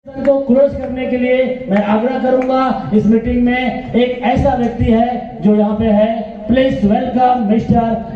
को क्लोज करने के लिए मैं आग्रह करूंगा। इस मीटिंग में एक ऐसा व्यक्ति है जो यहाँ पे है। प्लीज वेलकम मिस्टर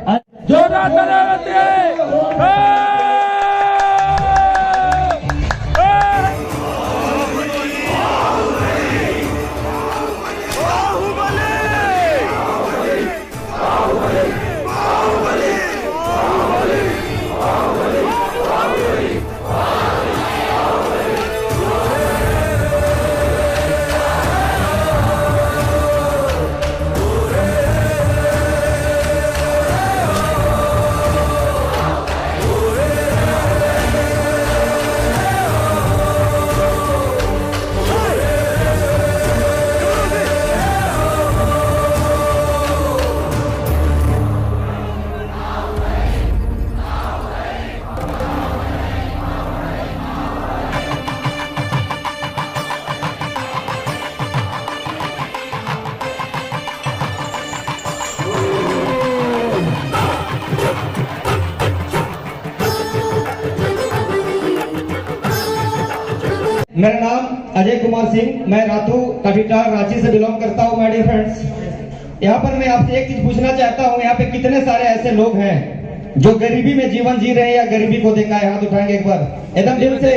मेरा नाम अजय कुमार सिंह, मैं राथू कठिटार रांची से बिलोंग करता हूँ। माय डियर फ्रेंड्स, यहाँ पर मैं आपसे एक चीज पूछना चाहता हूँ। यहाँ पे कितने सारे ऐसे लोग हैं जो गरीबी में जीवन जी रहे हैं या गरीबी को देखा है? हाथ उठाएंगे एक बार एकदम दिल से।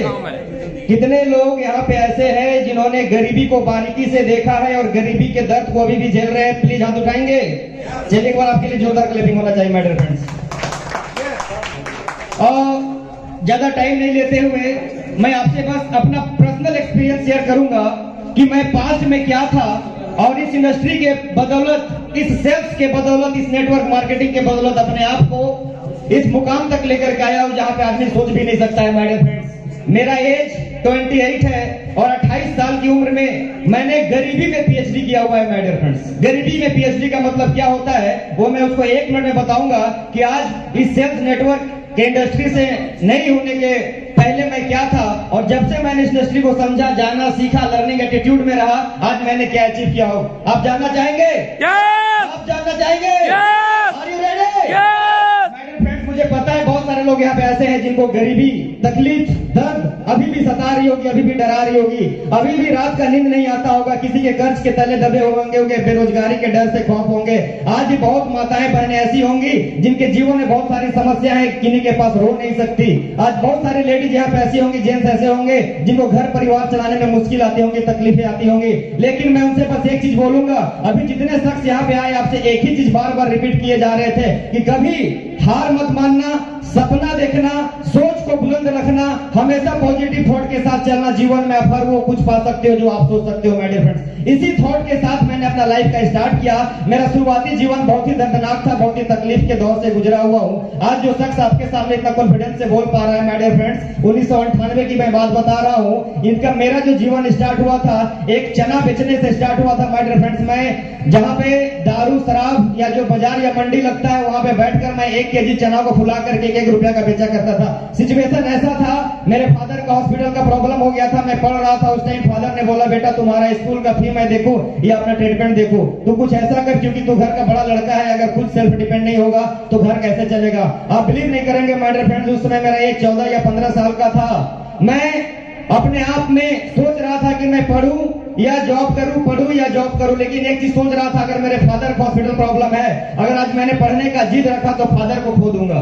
कितने लोग यहाँ पे ऐसे हैं जिन्होंने गरीबी को बारीकी से देखा है और गरीबी के दर्द को अभी भी झेल रहे हैं? प्लीज हाथ उठाएंगे। चलिए एक बार आपके लिए जोरदार क्लैपिंग होना चाहिए माय डियर फ्रेंड्स। और ज्यादा टाइम नहीं लेते हुए मैं आपसे बस अपना पर्सनल एक्सपीरियंस शेयर करूंगा कि मैं पास्ट में क्या था और इस इंडस्ट्री के बदौलत, इस सेल्स के बदौलत, इस नेटवर्क मार्केटिंग के बदौलत अपने आप को इस मुकाम तक लेकर के आया हूं जहां पे आदमी सोच भी नहीं सकता है। माय डियर फ्रेंड्स, मेरा एज 28 है और 28 साल की उम्र में मैंने गरीबी में पीएचडी किया हुआ है। माय डियर फ्रेंड्स, गरीबी में पीएचडी का मतलब क्या होता है वो मैं उसको 1 मिनट में बताऊंगा कि आज इस सेल्स नेटवर्क के इंडस्ट्री से नहीं होने के पहले मैं क्या था और जब से मैंने इस इंडस्ट्री को समझा, जाना, सीखा, लर्निंग एटीट्यूड में रहा, आज मैंने क्या अचीव किया हो। आप जानना चाहेंगे? आप जानना चाहेंगे? Are you ready? फ्रेंड्स, मुझे पता है बहुत सारे लोग यहाँ पे ऐसे हैं जिनको गरीबी, तकलीफ, दर्द अभी भी सता रही होगी, अभी भी डरा रही होगी, अभी भी रात का नींद नहीं आता होगा, किसी के कर्ज के तले दबे होंगे, बेरोजगारी के डर से खौफ होंगे। आज भी बहुत माताएं बहनें ऐसी होंगी जिनके जीवन में बहुत सारी समस्या है, किन्हीं के पास रो नहीं सकती। आज बहुत सारी लेडीज यहाँ पे ऐसी होंगी, जेंट्स ऐसे होंगे जिनको घर परिवार चलाने में मुश्किल आती होंगी, तकलीफें आती होंगी। लेकिन मैं उनसे बस एक चीज बोलूंगा, अभी जितने शख्स यहाँ पे आए आपसे एक ही चीज बार बार रिपीट किए जा रहे थे कि कभी हार मत मानना, सपना देखना, सोच को बुलंद रखना, हमेशा पॉजिटिव थॉट के साथ चलना। जीवन में आप हर वो कुछ पा सकते हो जो आप सोच सकते हो। माय डियर फ्रेंड्स, इसी थॉट के साथ मैंने अपना लाइफ का स्टार्ट किया। मेरा शुरुआती जीवन बहुत ही दर्दनाक था, बहुत ही तकलीफ के दौर से गुजरा हुआ हूँ। आज जो शख्स आपके सामने इतना कॉन्फिडेंस से बोल पा रहा है, माय डियर फ्रेंड्स, 1998 की मैं बात बता रहा हूँ। इनका मेरा जो जीवन स्टार्ट हुआ था एक चना बेचने से स्टार्ट हुआ था। माय डियर फ्रेंड्स, मैं जहाँ पे दारू, शराब या जो बाजार या मंडी लगता है वहां पे बैठकर मैं 1 केजी चना को फुला करके 1 रुपया का बेचा करता था। सिचुएशन ऐसा था, मेरे फादर का हॉस्पिटल का प्रॉब्लम हो गया था, मैं पढ़ रहा था उस टाइम। फादर ने बोला, बेटा तुम्हारा स्कूल का फी मैं देखूं या अपना ट्रीटमेंट देखूं, तू कुछ ऐसा कर क्योंकि तू घर का बड़ा लड़का है, अगर खुद सेल्फ डिपेंड नहीं होगा तो घर कैसे चलेगा। आप बिलीव नहीं करेंगे माय डियर फ्रेंड्स, उस समय मेरा एज 14 या 15 साल का था। मैं अपने आप में सोच रहा था कि मैं पढ़ूं या जॉब करूं, पढ़ूं या जॉब करूं। लेकिन एक चीज सोच रहा था, अगर मेरे फादर को हॉस्पिटल प्रॉब्लम है, अगर आज मैंने पढ़ने का जिद रखा तो फादर को खो दूंगा,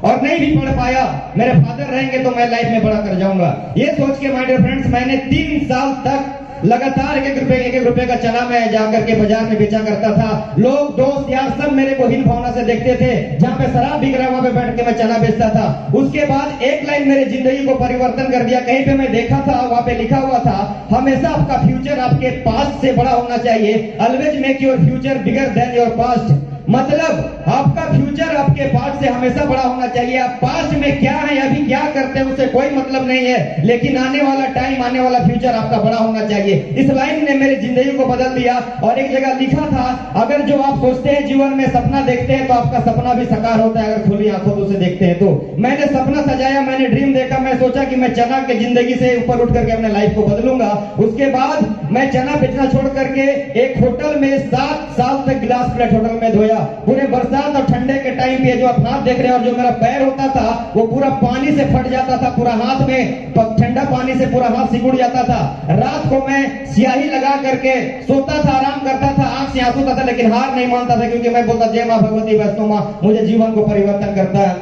और नहीं भी पढ़ पाया, मेरे फादर रहेंगे तो मैं लाइफ में बड़ा कर जाऊंगा। ये सोच के माय डियर फ्रेंड्स मैंने 3 साल तक लगातार 1 रुपए का चना मैं जाकर के बाजार में बेचा करता था। लोग, दोस्त यार सब मेरे को हीन भावना से देखते थे। जहाँ पे शराब बिक रहा है वहां पे बैठ के मैं चना बेचता था। उसके बाद एक लाइन मेरी जिंदगी को परिवर्तन कर दिया। कहीं पे मैं देखा था, वहां पे लिखा हुआ था, हमेशा आपका फ्यूचर आपके पास्ट से बड़ा होना चाहिए। Always make your future bigger than your past. मतलब आपका फ्यूचर आपके पास्ट से हमेशा बड़ा होना चाहिए। आप पास्ट में क्या है, अभी क्या करते हैं उससे कोई मतलब नहीं है, लेकिन आने वाला टाइम, आने वाला फ्यूचर आपका बड़ा होना चाहिए। इस लाइन ने मेरी जिंदगी को बदल दिया। और एक जगह लिखा था, अगर जो आप सोचते हैं जीवन में, सपना देखते हैं तो आपका सपना भी साकार होता है, अगर खुली आंखों से देखते हैं तो। मैंने सपना सजाया, मैंने ड्रीम देखा, मैं सोचा कि मैं चना के जिंदगी से ऊपर उठ करके अपने लाइफ को बदलूंगा। उसके बाद मैं चना बेचना छोड़ करके एक होटल में 7 साल तक गिलास प्लेट होटल में धोया। पूरे बरसात और ठंडे के टाइम पे जो आप हाथ देख रहे हैं और जो मेरा पैर होता था वो पूरा पानी से फट जाता था, पूरा हाथ में ठंडा पानी से पूरा हाथ सिकुड़ जाता था। रात को मैं स्याही लगा करके सोता था, आराम करता था, आंख से आंसू था, लेकिन हार नहीं मानता था, क्योंकि मैं बोलता जय मां भगवती वैष्णो मां, मुझे जीवन को परिवर्तन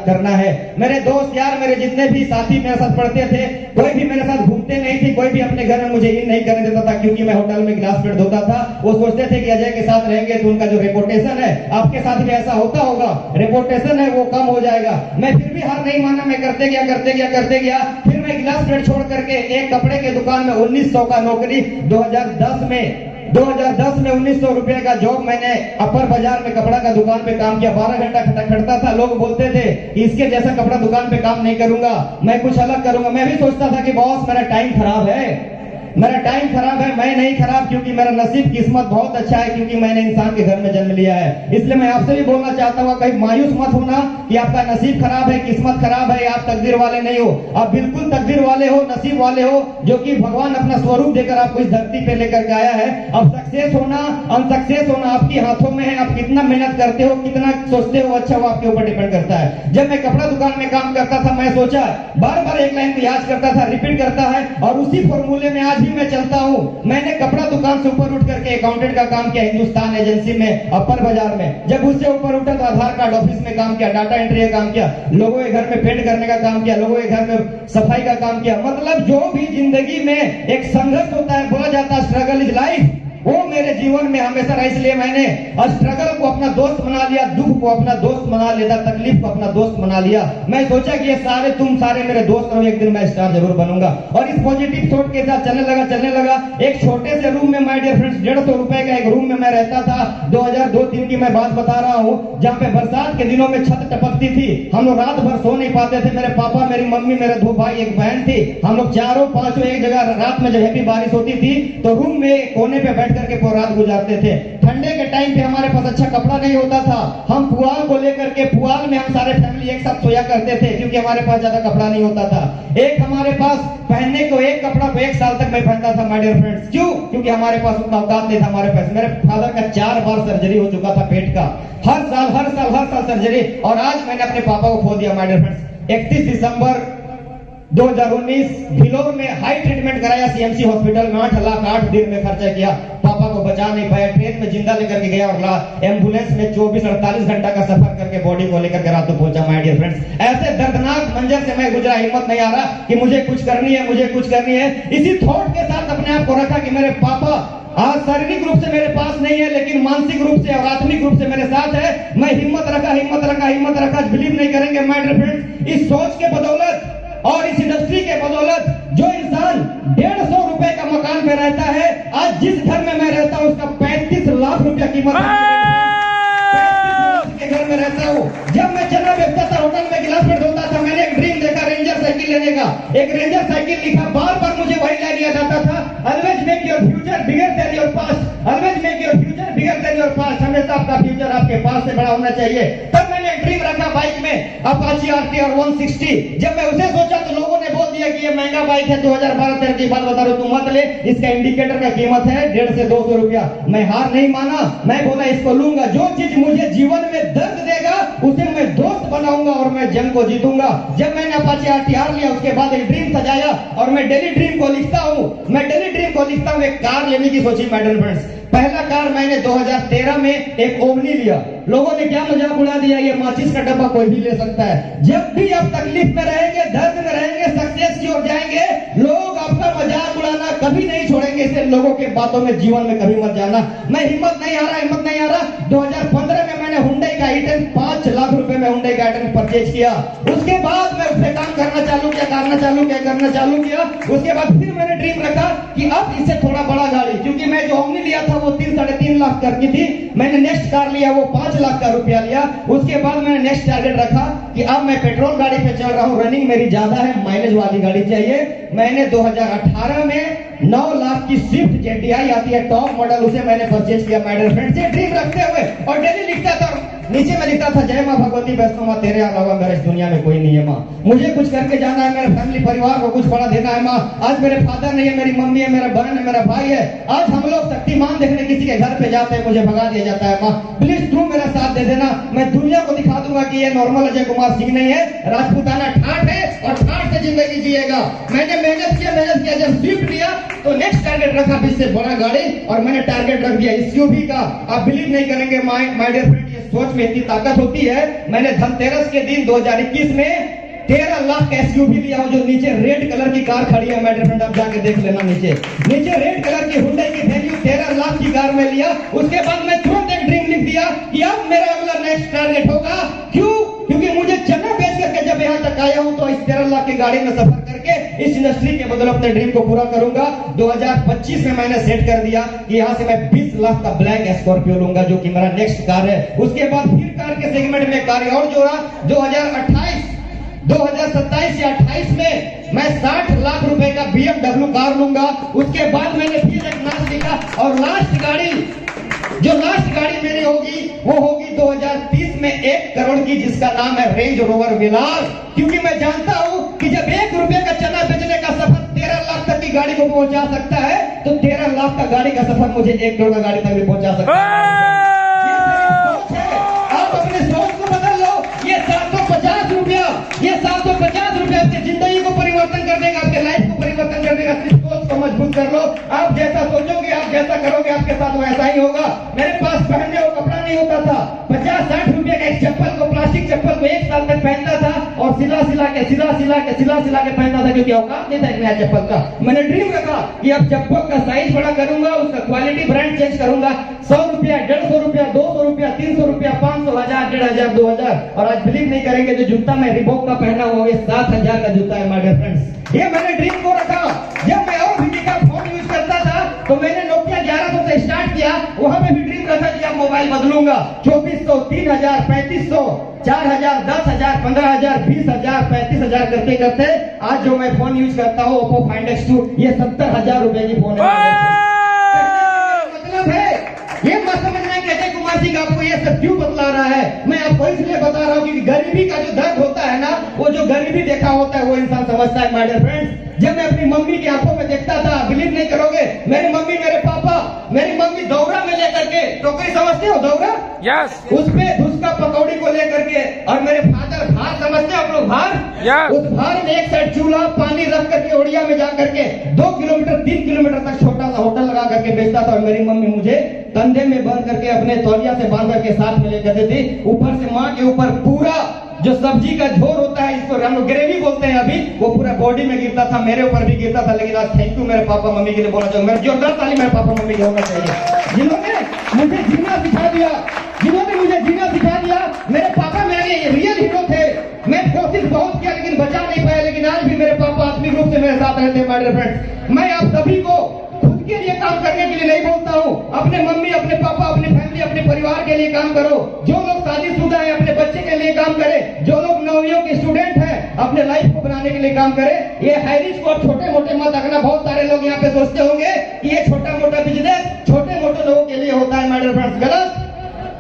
करना है। मेरे दोस्त यार, मेरे जितने भी साथी मेरे साथ पढ़ते थे, कोई भी मेरे साथ घूमते नहीं थे, कोई भी अपने घर में मुझे इन नहीं करने देता था, क्योंकि मैं होटल में गिलास प्लेट धोता था। वो सोचते थे कि अजय के साथ रहेंगे तो उनका जो रेपुटेशन है, आपके साथ भी ऐसा होता होगा, रेपुटेशन है वो कम हो जाएगा। मैं फिर भी हार नहीं माना, मैं करते गया। फिर मैं गिलास प्लेट छोड़ करके एक कपड़े के दुकान में 1900 का नौकरी 2010 में 1900 रुपए का जॉब मैंने अपर बाजार में कपड़ा का दुकान पे काम किया। 12 घंटा खटता था। लोग बोलते थे कि इसके जैसा कपड़ा दुकान पे काम नहीं करूंगा, मैं कुछ अलग करूंगा। मैं भी सोचता था कि बॉस मेरा टाइम खराब है, मैं नहीं खराब, क्योंकि मेरा नसीब किस्मत बहुत अच्छा है, क्योंकि मैंने इंसान के घर में जन्म लिया है। इसलिए मैं आपसे भी बोलना चाहता हूँ, कहीं मायूस मत होना कि आपका नसीब खराब है, किस्मत खराब है, आप तकदीर वाले नहीं हो। आप बिल्कुल तकदीर वाले हो, नसीब वाले हो, जो कि भगवान अपना स्वरूप देकर आपको इस धरती पे लेकर के आया है। अब सक्सेस होना अनसक्सेस होना आपके हाथों में है। आप कितना मेहनत करते हो, कितना सोचते हो, अच्छा वो आपके ऊपर डिपेंड करता है। जब मैं कपड़ा दुकान में काम करता था, मैं सोचा बार एक लाइन को याद करता था, रिपीट करता है, और उसी फॉर्मूले में आज भी मैं चलता हूं। मैंने कपड़ा दुकान से ऊपर उठ करके अकाउंटेंट का काम किया हिंदुस्तान एजेंसी में, अपर बाजार में। जब उससे ऊपर उठा तो आधार कार्ड ऑफिस में काम किया, डाटा एंट्री का काम किया, लोगों के घर में पेंट करने का काम किया, लोगों के घर में सफाई का काम किया। मतलब जो भी जिंदगी में एक संघर्ष होता है, बोला जाता है स्ट्रगल इज लाइफ, वो मेरे जीवन में हमेशा रहा। इसलिए मैंने स्ट्रगल को अपना दोस्त बना लिया, दुख को अपना दोस्त बना लेता, तकलीफ को अपना दोस्त बना लिया। मैं सोचा कि ये सारे तुम सारे मेरे दोस्त हो, एक दिन मैं स्टार जरूर बनूंगा। और इस पॉजिटिव थॉट के साथ चलने लगा। एक छोटे से रूम में माय डियर फ्रेंड्स, 150 रुपए का एक रूम में मैं रहता था। 2002-03 की मैं बात बता रहा हूँ, जहाँ पे बरसात के दिनों में छत टपकती थी। हम लोग रात भर सो नहीं पाते थे। मेरे पापा, मेरी मम्मी, मेरे 2 भाई, एक बहन थी। हम लोग चारों पांचों एक जगह रात में जब हैवी बारिश होती थी तो रूम में कोने पे बैठ करके पूरी रात गुजारते थे। ठंडे के टाइम पे हमारे पास अच्छा कपड़ा नहीं होता था। हम पुआल को लेकर के पुआल में हम सारे फैमिली एक साथ सोया करते थे, क्योंकि हमारे पास ज्यादा कपड़ा नहीं होता था। एक हमारे पास पहनने को एक कपड़ा को 1 साल तक मैं पहनता था माय डियर फ्रेंड्स। क्यों? क्योंकि हमारे पास उतना औकात नहीं था। हमारे पास मेरे फादर का 4 बार सर्जरी हो चुका था पेट का, हर साल सर्जरी। और आज मैंने अपने पापा को खो दिया माय डियर फ्रेंड्स। 31 दिसंबर 2019 भिलोर में हाई ट्रीटमेंट कराया सीएमसी हॉस्पिटल में, 8 लाख 8 दिन में खर्चा किया। पापा को बचा नहीं पाया, ट्रेन में जिंदा लेकर के गया और एम्बुलेंस में 24-48 घंटा का सफर करके बॉडी को लेकर के रात को पहुंचा माय डियर फ्रेंड्स। ऐसे दर्दनाक मंजर से मैं गुजरा। हिम्मत नहीं आ रहा कि मुझे कुछ करनी है। इसी थॉट के साथ अपने आप को रखा कि मेरे पापा आज शारीरिक रूप से मेरे पास नहीं है, लेकिन मानसिक रूप से और आत्मिक रूप से मेरे साथ है। मैं हिम्मत रखा। बिलीव नहीं करेंगे माय डियर फ्रेंड्स, इस सोच के बदौलत और इस इंडस्ट्री के बदौलत जो इंसान 150 रुपए का मकान में रहता है, आज जिस घर में मैं रहता हूं उसका 35 लाख रुपया कीमत के घर में रहता हूं। जब मैं चना बेचता था, होटल में गिलास प्लेट धोता था, मैंने एक ड्रीम देखा रेंजर साइकिल लेने का। एक रेंजर साइकिल लिखा, बार मुझे वही लाइन लिया जाता था, always make your future bigger than your past. Always make your future bigger than your past. हमेशा आपका फ्यूचर आपके पास से बड़ा होना चाहिए। तब मैंने एक ड्रीम रखा बाइक में, अपाची RT और 160। जब मैं उसे सोचा तो लोगों ने बोल दिया कि ये महंगा बाइक है, 2012-13 की बात बता रहा हूं, तू मत ले, इसका इंडिकेटर का कीमत है 150 से 200 रुपया। मैं हार नहीं माना, मैं बोला इसको लूंगा। जो चीज मुझे जीवन में दर्द देगा उसे मैं दोस्त बनाऊंगा और मैं जंग को जीतूंगा। जब मैंने अपाची RTR लिया, उसके बाद एक ड्रीम सजाया और मैं डेली ड्रीम को लिखता हूं। एक कार लेने की सोची माय डियर फ्रेंड्स। पहला कार मैंने 2013 में एक ओमनी लिया। लोगों ने क्या मजाक उड़ा दिया, ये माचिस का डब्बा कोई भी ले सकता है। जब भी आप तकलीफ में रहेंगे, दर्द में रहेंगे, सक्सेस की ओर जाएंगे, लोग आपका मजाक उड़ाना कभी नहीं छोड़ेंगे। इसलिए लोगों के बातों में जीवन में कभी मत जाना। मैं हिम्मत नहीं आ रहा। 2015 में मैंने हुंडई का i10 5 लाख रुपए में हुंडई का i10 परचेज किया। उसके बाद मैं उससे काम करना चालू किया। उसके बाद फिर मैंने ड्रीम रखा कि अब इससे थोड़ा बड़ा गाड़ी, क्योंकि मैं जो ओमनी लिया था वो 3-3.5 लाख की थी। मैंने नेक्स्ट कार लिया, वो 5 लाख का रुपया लिया। उसके बाद मैंने नेक्स्ट टारगेट रखा कि अब मैं पेट्रोल गाड़ी पे चल रहा हूं, रनिंग मेरी ज्यादा है, माइलेज वाली गाड़ी चाहिए। मैंने 2018 में 9 लाख की स्विफ्ट जेटीआई आती है टॉप मॉडल, उसे मैंने परचेज किया माय डियर फ्रेंड्स। ये ड्रीम रखते हुए और डेली लिखता था। नीचे में लिखता था जय माँ भगवती वैष्णो माँ, तेरे अलावा मेरे इस दुनिया में कोई नहीं है माँ। मुझे कुछ करके जाना है, मेरे फैमिली परिवार को कुछ बड़ा देना है माँ। आज मेरे फादर नहीं है, मेरी मम्मी है, मेरा बहन है, मेरा भाई है। आज हम लोग शक्तिमान देखने किसी के घर पे जाते हैं, मुझे भगा दिया जाता है माँ। प्लीज तुम मेरा साथ दे देना, मैं दुनिया को दिखा दूंगा कि ये नॉर्मल अजय कुमार सिंह नहीं है, राजपूताना ठाठ है और ठाठ से जिंदगी जिएगा। मैंने मेहनत किया, जब स्विफ्ट लिया तो नेक्स्ट टारगेट रखा 20 से बड़ा गाड़ी, और मैंने टारगेट रख दिया एसयूवी का। आप बिलीव नहीं करेंगे माय डियर फ्रेंड, ये सोच में इतनी ताकत होती है। मैंने धनतेरस के दिन 2021 में 13 लाख का एसयूवी लिया हूं, जो नीचे रेड कलर की कार खड़ी है। माय डियर फ्रेंड, आप जाके देख लेना, नीचे रेड कलर की हुंडई की वैल्यू 13 लाख की कार में लिया। उसके बाद मैं तुरंत एक ड्रीम लिख दिया कि अब मेरा अगला नेक्स्ट टारगेट होगा। क्यों? क्योंकि मुझे चना बेच करके जब यहाँ तक आया हूं तो इस 13 लाख की गाड़ी में सफर करके इस इंडस्ट्री के बदले अपने ड्रीम को पूरा करूंगा। 2025 में मैंने सेट कर दिया कि यहाँ से मैं 20 लाख का ब्लैक स्कॉर्पियो लूंगा, जो कि मेरा नेक्स्ट कार है। उसके बाद फिर कार के सेगमेंट में कार और जोड़ा। 2027 या 28 में मैं 60 लाख रुपए का BMW कार लूंगा। उसके बाद मैंने फिर एक नाम लिखा, और लास्ट गाड़ी मेरी होगी वो होगी 2030 में 1 करोड़ की, जिसका नाम है रेंज रोवर विलास। क्योंकि मैं जानता हूं कि जब 1 रुपए का चना बेचने का सफर 13 लाख तक की गाड़ी को पहुंचा सकता है, तो 13 लाख का गाड़ी का सफर मुझे 1 करोड़ का गाड़ी तक भी पहुंचा सकता है। आप अपने सोच को बदल लो। ये 750 रुपया आपकी जिंदगी को परिवर्तन कर देगा, आपके लाइफ को परिवर्तन कर देगा। अपनी सोच को मजबूत कर लो। आप जैसा सोचोगे, आप जैसा करोगे, आपके साथ वैसा ही होगा। मेरे पास पहनने को कपड़ा नहीं होता था। 50-60 रुपए का एक चप्पल को, प्लास्टिक चप्पल को 1 साल तक पहनता था, और सिला सिला के पहनता था, क्योंकि औकात नहीं था एक नया चप्पल का। मैंने ड्रीम रखा कि अब चप्पल का साइज बड़ा करूंगा, उसका क्वालिटी ब्रांड चेंज करूंगा। 100 रुपया, 150 रुपया, 200 रुपया, 300 रुपया, 500, 1000, 1500, 2000। और आज बिलीव नहीं करेंगे, जो जूता मैं रिबॉक का पहना हुआ है 7000 का जूता है माय डियर फ्रेंड्स। ये मैंने ड्रीम को रखा। जब मैं और भी का फोन यूज करता था तो मैंने नोकिया 1100 से स्टार्ट किया। वहां पे भी ड्रीम रखा कि अब मोबाइल बदलूंगा। 2400, 3000, 3500, 4000, 10000, 15000, 20000, 35000 करते करते आज जो मैं फोन यूज करता हूँ Oppo Find X2, ये 70,000 रुपए की फोन है। मतलब है ये मत समझना कि अजय कुमार सिंह आपको ये सब क्यों बतला रहा है। मैं आपको इसलिए बता रहा हूँ कि गरीबी का जो दर्द होता है ना, वो जो गरीबी देखा होता है वो इंसान समझता है माय डियर फ्रेंड्स। जब मैं अपनी मम्मी की आंखों में देखता था, बिलीव नहीं करोगे, मेरी मम्मी, मेरे पापा, मेरी मम्मी दौरा में लेकर के, टोकरी समझते हो दौरा? यस। उसपे धुसका पकौड़ी को लेकर के, और मेरे फादर भार समझते हो आप लोग, भार? यस। उस भार में एक साइड चूल्हा पानी रख करके ओडिया में जा करके 2 किलोमीटर 3 किलोमीटर तक छोटा सा होटल लगा करके बेचता था। और मेरी मम्मी मुझे कंधे में बांध करके अपने तौलिया से बांध करके साथ में लेकर देती। ऊपर से माँ के ऊपर पूरा जो सब्जी का झोर होता है, इसको हम लोग ग्रेवी बोलते हैं अभी, वो पूरा बॉडी में गिरता था, मेरे ऊपर भी गिरता था। लेकिन आज थैंक यू मेरे पापा मम्मी के लिए बोलना चाहूंगा। मेरे जोरदार ताली मेरे पापा मम्मी के होना चाहिए, जिन्होंने मुझे जीना सिखा दिया, मेरे पापा मेरे लिए रियल हीरो थे। मैं कोशिश बहुत किया लेकिन बचा नहीं पाया, लेकिन आज भी मेरे पापा आत्मिक रूप से मेरे साथ रहते हैं माय डियर फ्रेंड्स। मैं आप सभी को खुद के लिए काम करने के लिए नहीं बोलता हूँ। अपने मम्मी, अपने पापा, अपनी फैमिली, अपने परिवार के लिए काम करो। जो लोग शादीशुदा है अपने बच्चे के लिए काम करे। जो लोग नौवीं के स्टूडेंट हैं अपने लाइफ को बनाने के लिए काम करे। ये हाई रिस्क को छोटे मोटे मत रखना। बहुत सारे लोग यहाँ पे सोचते होंगे कि ये छोटा मोटा बिजनेस छोटे मोटे लोगों के लिए होता है माय डियर फ्रेंड्स। गलत।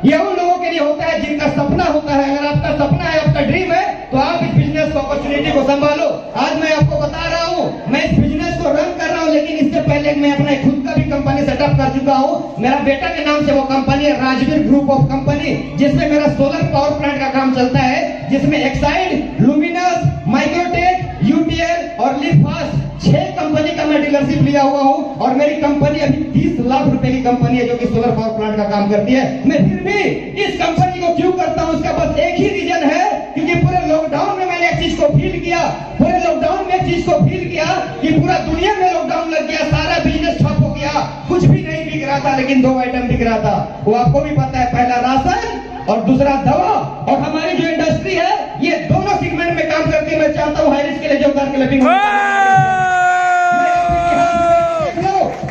ये उन लोगों के लिए होता है जिनका सपना होता है। अगर आपका सपना है, आपका ड्रीम है, तो आप इस बिजनेस को, अपॉर्चुनिटी को संभालो। आज मैं आपको बता रहा हूँ, मैं इस बिजनेस को रन कर रहा हूँ, लेकिन इससे पहले मैं अपना खुद का भी कंपनी सेटअप कर चुका हूँ। मेरा बेटा के नाम से वो कंपनी है, राजवीर ग्रुप ऑफ कंपनी, जिसमें मेरा सोलर पावर प्लांट का काम चलता है, जिसमें एक्साइड, लुमिनस, माइक्रोटेक, यूटीएल और लिफास्ट 6 कंपनी का मैं डीलरशिप लिया हुआ हूँ। और मेरी कंपनी अभी 30 लाख रुपए की कंपनी है, जो कि सोलर पावर प्लांट का काम करती है। मैं फिर भी इस कंपनी को क्यों करता हूँ, उसका बस एक ही रीजन है, क्योंकि पूरे लॉकडाउन में मैंने एक चीज को फील किया। पूरे लॉकडाउन में एक चीज को फील किया कि पूरा दुनिया में लॉकडाउन लग गया, सारा बिजनेस ठप हो गया, कुछ भी नहीं बिक रहा था, लेकिन 2 आइटम बिक रहा था। वो आपको भी पता है, पहला राशन और दूसरा दवा। और हमारी जो इंडस्ट्री है ये दोनों सेगमेंट में काम करती है। मैं चाहता हूँ हाई रिस्क के लिए जोरदार क्लैपिंग।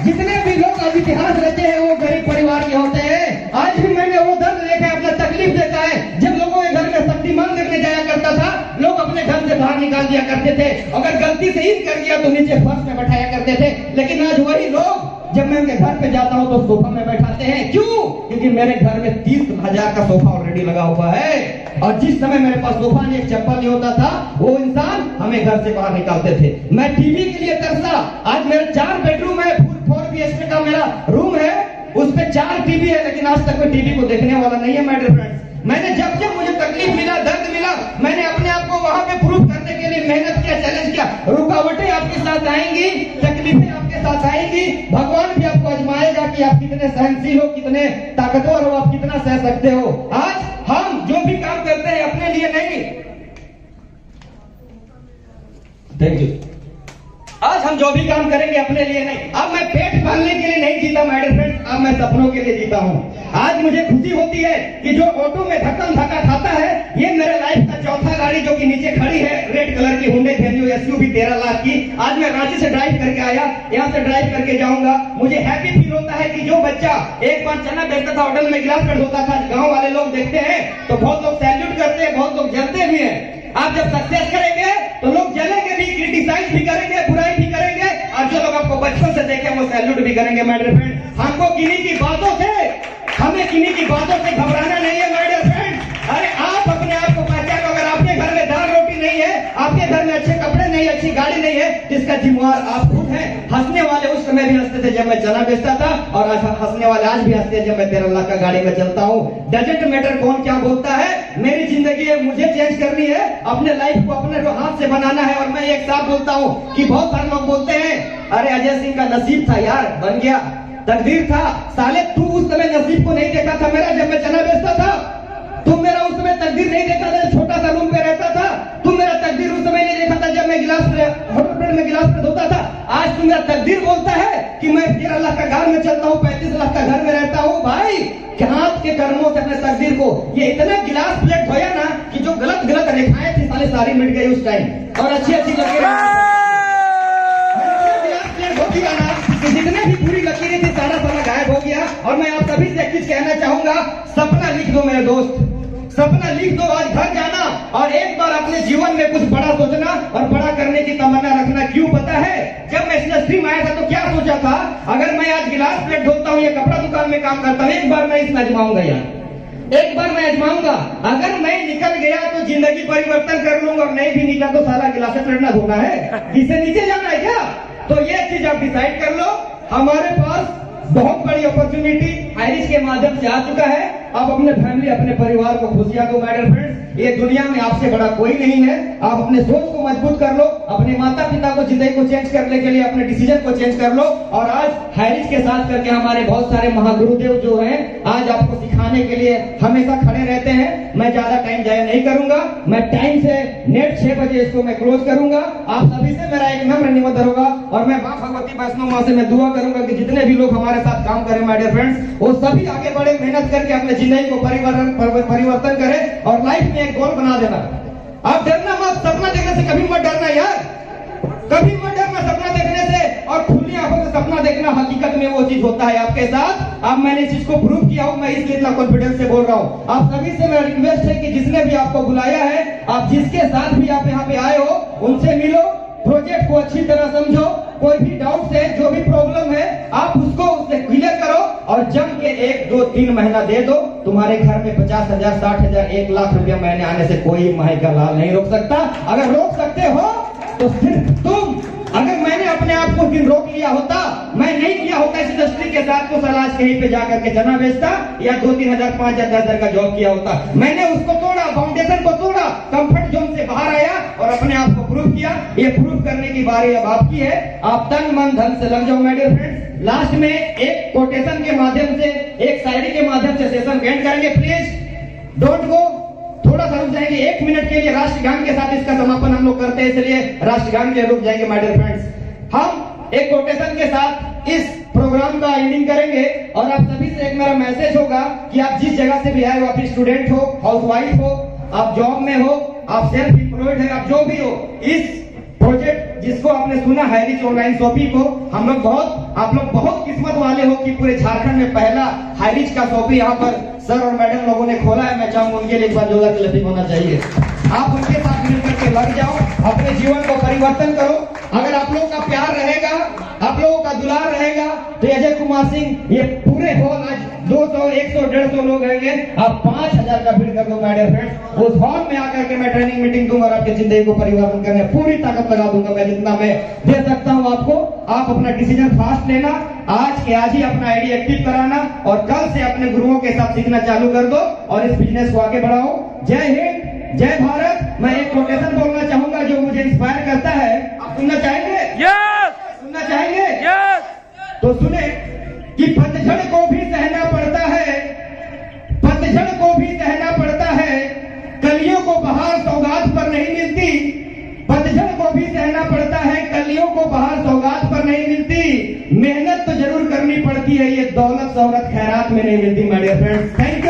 जितने भी लोग आज इतिहास रचे हैं वो गरीब परिवार के होते हैं। आज भी मैंने वो दर्द देखा है, अपना तकलीफ देखा है। जब लोगों के घर में शक्तिमान देखने जाया करता था, लोग अपने घर से बाहर निकाल दिया करते थे। अगर गलती से ईद कर दिया तो नीचे फर्श में बैठाया करते थे। लेकिन आज वही लोग जब मैं उनके घर पे जाता हूँ तो सोफा में बैठाते हैं। क्यों? क्योंकि मेरे घर में 30,000 का सोफा ऑलरेडी लगा हुआ है, और जिस समय मेरे पास सोफा नहीं, एक चप्पल नहीं होता था, वो इंसान हमें घर से बाहर निकालते थे। मैं टीवी के लिए तरसा। आज मेरे 4 बेडरूम है, 4 BHK का मेरा रूम है, उस पे 4 टीवी है, लेकिन आज तक कोई टीवी को देखने वाला नहीं है। माय डियर फ्रेंड्स, मैंने जब जब मुझे तकलीफ मिला, दर्द मिला, मैंने अपने आप को वहां पे प्रूव करने के लिए मेहनत किया, चैलेंज किया। रुकावटें आपके साथ आएंगी, तकलीफें आपके साथ आएंगी, भगवान भी आपको आजमाएगा कि आप कितने सहनशील हो, कितने ताकतवर हो, आप कितना सह सकते हो। आज हम जो भी काम करते हैं अपने लिए नहीं, थैंक यू, आज हम जो भी काम करेंगे अपने लिए नहीं। अब मैं पेट पालने के लिए नहीं जीता माय डियर फ्रेंड्स, अब मैं सपनों के लिए जीता हूँ। आज मुझे खुशी होती है कि जो ऑटो में धक्का धक्का खाता है, ये मेरे लाइफ का चौथा गाड़ी जो कि नीचे खड़ी है, रेड कलर की हुंडई वेन्यू SUV 13 लाख की। आज मैं रांची से ड्राइव करके आया, यहाँ से ड्राइव करके जाऊंगा। मुझे हैप्पी फील होता है कि जो बच्चा एक बार चना बेचता था, होटल में गिलास पर धोता था, गाँव वाले लोग देखते हैं तो बहुत लोग सैल्यूट करते हैं, बहुत लोग जलते भी हैं। आप जब सक्सेस करेंगे तो लोग जलेंगे भी, क्रिटिसाइज भी करेंगे, बुराई भी करेंगे, और जो लोग आपको बचपन से देखे वो सैल्यूट भी करेंगे। माय डियर फ्रेंड, हमको किन्हीं की बातों से, हमें किन्हीं की बातों से घबराना नहीं है माय डियर फ्रेंड। अरे आप अपने आप को पहचानो। अगर आपके घर में दाल रोटी नहीं है, आपके घर में अच्छे कपड़े नहीं, अच्छी गाड़ी नहीं है, जिसका जिम्मेवार आप खुद हैं। हंसने वाले उस समय भी हंसते थे जब मैं चना बेचता था, और आज हंसने वाले आज भी हंसते हैं जब मैं 13 लाख का गाड़ी में चलता हूँ। डजंट मैटर कौन क्या बोलता है, मेरी जिंदगी है, मुझे चेंज करनी है, अपने लाइफ को अपने हाथ से बनाना है। और मैं एक साथ बोलता हूँ कि बहुत सारे लोग बोलते हैं अरे अजय सिंह का नसीब था यार, बन गया, तकदीर था। साले तू उस समय नसीब को नहीं देखा था मेरा, जब मैं चना बेचता था। तुम मेरा उस समय तकदीर नहीं देखा था, छोटा सा रूम पे रहता था। तुम मेरा तकदीर उस समय नहीं देखा था जब मैं होटल में गिलास पे धोता था। आज तुम मेरा तकदीर बोलता है कि मैं 13 लाख का घर में चलता हूँ, 35 लाख का घर में रहता हूँ। भाई हाथ के कर्मों से अपने तकदीर को, ये इतना गिलास प्लेट धोया ना कि जो गलत गलत रेखाएं थी साले सारी मिट गई उस टाइम, और अच्छी अच्छी लकीरें कि जितने भी पूरी लकीरें थी सारा सारा गायब हो गया। और मैं आप सभी से एक चीज कहना चाहूंगा, सपना लिख दो मेरे दोस्त, सपना लिख दो। आज घर जाना और एक बार अपने जीवन में कुछ बड़ा सोचना और बड़ा करने की तमन्ना रखना। क्यों पता है, जब मैं इंडस्ट्री में आया था तो क्या सोचा था, अगर मैं आज गिलास प्लेट धोता हूँ या कपड़ा दुकान में काम करता हूँ, एक बार मैं इसमें आजमाऊंगा यार, एक बार मैं आजमाऊंगा। अगर मैं निकल गया तो जिंदगी परिवर्तन कर लूंगा, और नहीं भी निकला तो सारा गिलास प्लेट ना धोना है, इसे नीचे जाना है क्या। तो ये चीज आप डिसाइड कर लो। हमारे पास बहुत बड़ी अपॉर्चुनिटी हाईरिच के माध्यम से आ चुका है। आप अपने फैमिली, अपने परिवार को खुशियां दो माय डियर फ्रेंड्स। ये दुनिया में आपसे बड़ा कोई नहीं है। आप अपने सोच को मजबूत कर लो, अपने माता पिता को, जिंदगी को चेंज करने के लिए अपने डिसीजन को चेंज कर लो। और आज हाईरिच के साथ करके हमारे बहुत सारे महागुरुदेव जो हैं, आज आपको सिखाने के लिए हमेशा खड़े रहते हैं। मैं ज्यादा टाइम जाया नहीं करूंगा, मैं टाइम से नेट 6 बजे इसको मैं क्लोज करूंगा। आप सभी से मेरा एक नम्र निवेदन होगा, और मैं मां भगवती वैष्णो मां से मैं दुआ करूंगा कि जितने भी लोग हमारे साथ काम करें माय डियर फ्रेंड्स, वो सभी आगे बढ़े, मेहनत करके अपने जिंदगी को परिवर्तन करें और लाइफ में एक गोल बना देना। आप डरना मत, सपना देखने से कभी मत डरना यार, कभी मत डरना सपना देखने से। और खुली आंखों से सपना देखना हकीकत में वो चीज होता है आपके साथ। अब मैंने इस चीज को प्रूव किया हूं, मैं इसलिए इतना कॉन्फिडेंस से बोल रहा हूं। आप सभी से मेरा रिक्वेस्ट है कि जिसने भी आपको बुलाया है, आप जिसके साथ भी आप यहाँ पे आए हो, उनसे मिलो, प्रोजेक्ट को अच्छी तरह समझो। कोई भी डाउट है, जो भी प्रॉब्लम है, आप उसको उससे क्लियर करो, और जम के 1, 2, 3 महीना दे दो। तुम्हारे घर में 50,000, 60,000, 1 लाख रुपया महीने आने से कोई माई का लाल नहीं रोक सकता। अगर रोक सकते हो तो सिर्फ तुम। अगर मैंने अपने आप को दिन रोक लिया होता, मैं नहीं किया होता इस इंडस्ट्री के साथ, तो साला आज कहीं पे जाकर के चना बेचता या 2-3 हजार, 5 हजार, 10 हजार का जॉब किया होता। मैंने उसको तोड़ा, फाउंडेशन को तोड़ा, कंफर्ट जोन से बाहर आया और अपने आप को प्रूव किया। ये प्रूव करने की बारी अब आपकी है। आप तन मन धन से लग जाओ माय डियर फ्रेंड्स। लास्ट में एक कोटेशन के माध्यम से, एक शायरी के माध्यम से सेशन एंड करेंगे। प्लीज डोंट गो, थोड़ा सा रुक जाएंगे 1 मिनट के लिए। राष्ट्रगान के साथ इसका समापन हम लोग करते हैं, इसलिए राष्ट्रगान के रुक जाएंगे माय डियर फ्रेंड्स। हम एक कोटेशन के साथ इस प्रोग्राम का एंडिंग करेंगे। और आप सभी से एक मेरा मैसेज होगा कि आप जिस जगह से भी आए हो, आप स्टूडेंट हो, हाउसवाइफ हो, आप जॉब में हो, आप सेल्फ एम्प्लॉयड है, आप जो भी हो, इस प्रोजेक्ट जिसको आपने सुना हाईरिच ऑनलाइन शॉपिंग को, आप लोग बहुत किस्मत वाले हो कि पूरे झारखंड में पहला हाईरिच का शॉपिंग यहाँ पर सर और मैडम लोगों ने खोला है। मैं चाहूंगा उनके लिए एक बार जोरदार क्लैपिंग होना चाहिए। आप उनके साथ मिलकर के लग जाओ, अपने जीवन को परिवर्तन करो। अगर आप लोगों का प्यार रहेगा, आप लोगों का दुलार रहेगा, तो अजय कुमार सिंह ये पूरे हॉल आज 200, 100, 150 लोग होंगे, आप 5000 का भीड़ कर दो माय डियर फ्रेंड्स। उस हॉल में आकर के मैं ट्रेनिंग मीटिंग दूंगा और आपकी जिंदगी को परिवर्तन करने पूरी ताकत लगा दूंगा मैं, जितना मैं दे सकता हूं आपको। आप अपना डिसीजन फास्ट लेना, आज के आज ही अपना आईडी एक्टिव कराना और कल से अपने गुरुओं के साथ सीखना चालू कर दो और इस बिजनेस को आगे बढ़ाओ। जय हिंद, जय भारत। मैं एक कोटेशन बोलना चाहूंगा जो मुझे इंस्पायर करता है, आप सुनना चाहेंगे? सुनना चाहेंगे? तो सुने कि पतझड़ को भी सहना पड़ता है, पतझड़ को भी सहना पड़ता है, कलियों को बहार सौगात पर नहीं मिलती। पतझड़ को भी सहना पड़ता है, कलियों को बहार सौगात पर नहीं मिलती। मेहनत तो जरूर करनी पड़ती है, ये दौलत शौहरत खैरात में नहीं मिलती my dear friends. Thank you.